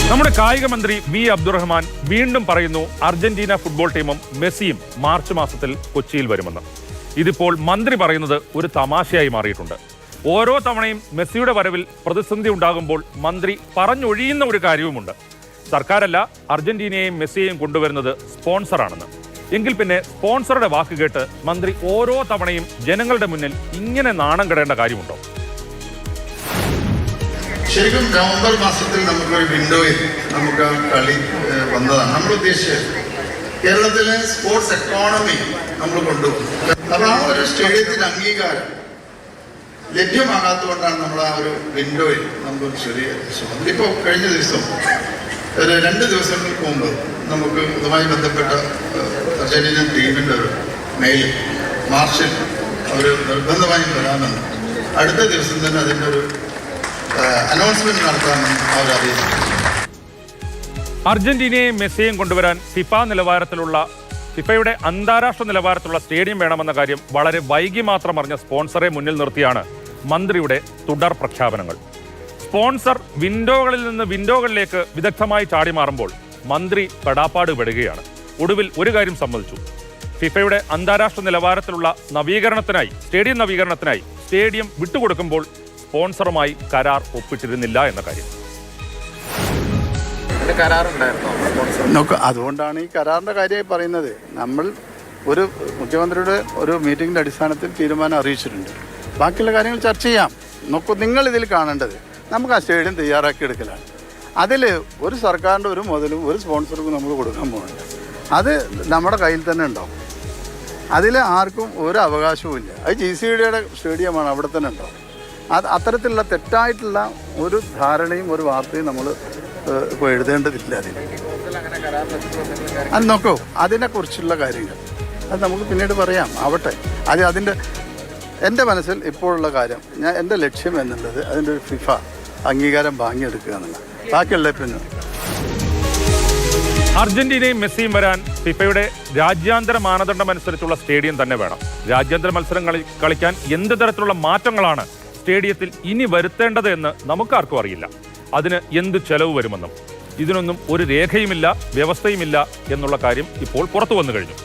നമ്മുടെ കായിക മന്ത്രി വി അബ്ദുറഹ്മാൻ വീണ്ടും പറയുന്നു അർജന്റീന ഫുട്ബോൾ ടീമും മെസ്സിയും മാർച്ച് മാസത്തിൽ കൊച്ചിയിൽ വരുമെന്ന്. ഇതിപ്പോൾ മന്ത്രി പറയുന്നത് ഒരു തമാശയായി മാറിയിട്ടുണ്ട്. ഓരോ തവണയും മെസ്സിയുടെ വരവിൽ പ്രതിസന്ധി ഉണ്ടാകുമ്പോൾ മന്ത്രി പറഞ്ഞൊഴിയുന്ന ഒരു കാര്യവുമുണ്ട്. സർക്കാരല്ല അർജന്റീനയെയും മെസ്സിയെയും കൊണ്ടുവരുന്നത് സ്പോൺസറാണെന്ന്. എങ്കിൽ പിന്നെ സ്പോൺസറുടെ വാക്ക് കേട്ട് മന്ത്രി ഓരോ തവണയും ജനങ്ങളുടെ മുന്നിൽ ഇങ്ങനെ നാണം കെടേണ്ട കാര്യമുണ്ടോ? ശരിക്കും നവംബർ മാസത്തിൽ നമുക്കൊരു വിൻഡോയിൽ നമുക്ക് ആ കളി വന്നതാണ്. നമ്മൾ ഉദ്ദേശിച്ചത് കേരളത്തിലെ സ്പോർട്സ് എക്കോണമി നമ്മൾ കൊണ്ടുപോകും. അപ്പോൾ ആ ഒരു സ്റ്റേഡിയത്തിന് അംഗീകാരം ലഭ്യമാകാത്തതുകൊണ്ടാണ് നമ്മൾ ആ ഒരു വിൻഡോയിൽ നമുക്കൊരു ചെറിയ ശ്രമം. ഇപ്പോൾ കഴിഞ്ഞ ദിവസം ഒരു 2 ദിവസങ്ങൾക്ക് മുമ്പ് നമുക്ക് ഇതുമായി ബന്ധപ്പെട്ട അർജന്റീനൻ ടീമിൻ്റെ ഒരു മെയിൽ മാർച്ചിൽ അവർ നിർബന്ധമായും വരാമെന്ന് അടുത്ത ദിവസം തന്നെ അതിൻ്റെ ഒരു അനൗൺസ്മെന്റ് നടത്താമെന്ന് അവർ അറിയിച്ചു. അർജന്റീനയെയും മെസ്സിയെയും കൊണ്ടുവരാൻ ഫിഫയുടെ അന്താരാഷ്ട്ര നിലവാരത്തിലുള്ള സ്റ്റേഡിയം വേണമെന്ന കാര്യം വളരെ വൈകി മാത്രം അറിഞ്ഞ സ്പോൺസറെ മുന്നിൽ നിർത്തിയാണ് മന്ത്രിയുടെ തുടർ പ്രഖ്യാപനങ്ങൾ. സ്പോൺസർ വിൻഡോകളിൽ നിന്ന് വിൻഡോകളിലേക്ക് വിദഗ്ധമായി ചാടി മാറുമ്പോൾ മന്ത്രി പെടാപ്പാട് പെടുകയാണ്. ഒടുവിൽ ഒരു കാര്യം സമ്മതിച്ചു. ഫിഫയുടെ അന്താരാഷ്ട്ര നിലവാരത്തിലുള്ള സ്റ്റേഡിയം നവീകരണത്തിനായി സ്റ്റേഡിയം വിട്ടുകൊടുക്കുമ്പോൾ സ്പോൺസറുമായി കരാർ ഒപ്പിട്ടിരുന്നില്ല എന്ന കാര്യം. അതുകൊണ്ടാണ് ഈ കരാറിന്റെ കാര്യമായി പറയുന്നത്. നമ്മൾ ഒരു മുഖ്യമന്ത്രിയുടെ ഒരു മീറ്റിംഗിന്റെ അടിസ്ഥാനത്തിൽ തീരുമാനം അറിയിച്ചിട്ടുണ്ട്. ബാക്കിയുള്ള കാര്യങ്ങൾ ചർച്ച ചെയ്യാം. നിങ്ങൾ ഇതിൽ കാണേണ്ടത് നമുക്ക് ആ സ്റ്റേഡിയം തയ്യാറാക്കി എടുക്കലാണ്. അതിൽ ഒരു സർക്കാരിൻ്റെ ഒരു മുതലും ഒരു സ്പോൺസർക്കും നമ്മൾ കൊടുക്കാൻ പോകുന്നില്ല. അത് നമ്മുടെ കയ്യിൽ തന്നെ ഉണ്ടാവും. അതിൽ ആർക്കും ഒരു അവകാശവും ഇല്ല. അത് GCDയുടെ സ്റ്റേഡിയമാണ്, അവിടെ തന്നെ ഉണ്ടാവും. അത്തരത്തിലുള്ള തെറ്റായിട്ടുള്ള ഒരു ധാരണയും ഒരു വാർത്തയും നമ്മൾ ഇപ്പോൾ എഴുതേണ്ടതില്ല. അത് നോക്കൂ, അതിനെക്കുറിച്ചുള്ള കാര്യങ്ങൾ അത് നമുക്ക് പിന്നീട് പറയാം. ആവട്ടെ. എൻ്റെ മനസ്സിൽ ഇപ്പോഴുള്ള കാര്യം, എൻ്റെ ലക്ഷ്യം എന്നുള്ളത് അതിൻ്റെ ഒരു ഫിഫ അംഗീകാരം വാങ്ങിയെടുക്കുക എന്നുള്ള. ബാക്കിയുള്ള പിന്നെ അർജന്റീനയും മെസ്സിയും വരാൻ ഫിഫയുടെ രാജ്യാന്തര മാനദണ്ഡം അനുസരിച്ചുള്ള സ്റ്റേഡിയം തന്നെ വേണം. രാജ്യാന്തര മത്സരം കളിക്കാൻ എന്ത് തരത്തിലുള്ള മാറ്റങ്ങളാണ് സ്റ്റേഡിയത്തിൽ ഇനി വരുത്തേണ്ടത് എന്ന് നമുക്കാർക്കും അറിയില്ല. അതിന് എന്ത് ചെലവ് വരുമെന്നും ഇതിനൊന്നും ഒരു രേഖയുമില്ല, വ്യവസ്ഥയുമില്ല എന്നുള്ള കാര്യം ഇപ്പോൾ പുറത്തു വന്നു കഴിഞ്ഞു.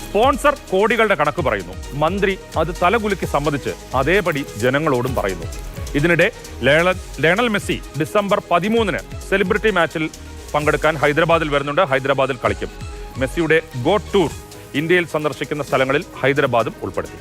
സ്പോൺസർ കോടികളുടെ കണക്ക് പറയുന്നു. മന്ത്രി അത് തലകുലുക്കി സമ്മതിച്ച് അതേപടി ജനങ്ങളോടും പറയുന്നു. ഇതിനിടെ ലയണൽ മെസ്സി ഡിസംബർ 13 സെലിബ്രിറ്റി മാച്ചിൽ പങ്കെടുക്കാൻ ഹൈദരാബാദിൽ വരുന്നുണ്ട്. ഹൈദരാബാദിൽ കളിക്കും. മെസ്സിയുടെ ഗോഡ് ടൂർ ഇന്ത്യയിൽ സന്ദർശിക്കുന്ന സ്ഥലങ്ങളിൽ ഹൈദരാബാദും ഉൾപ്പെടുത്തി.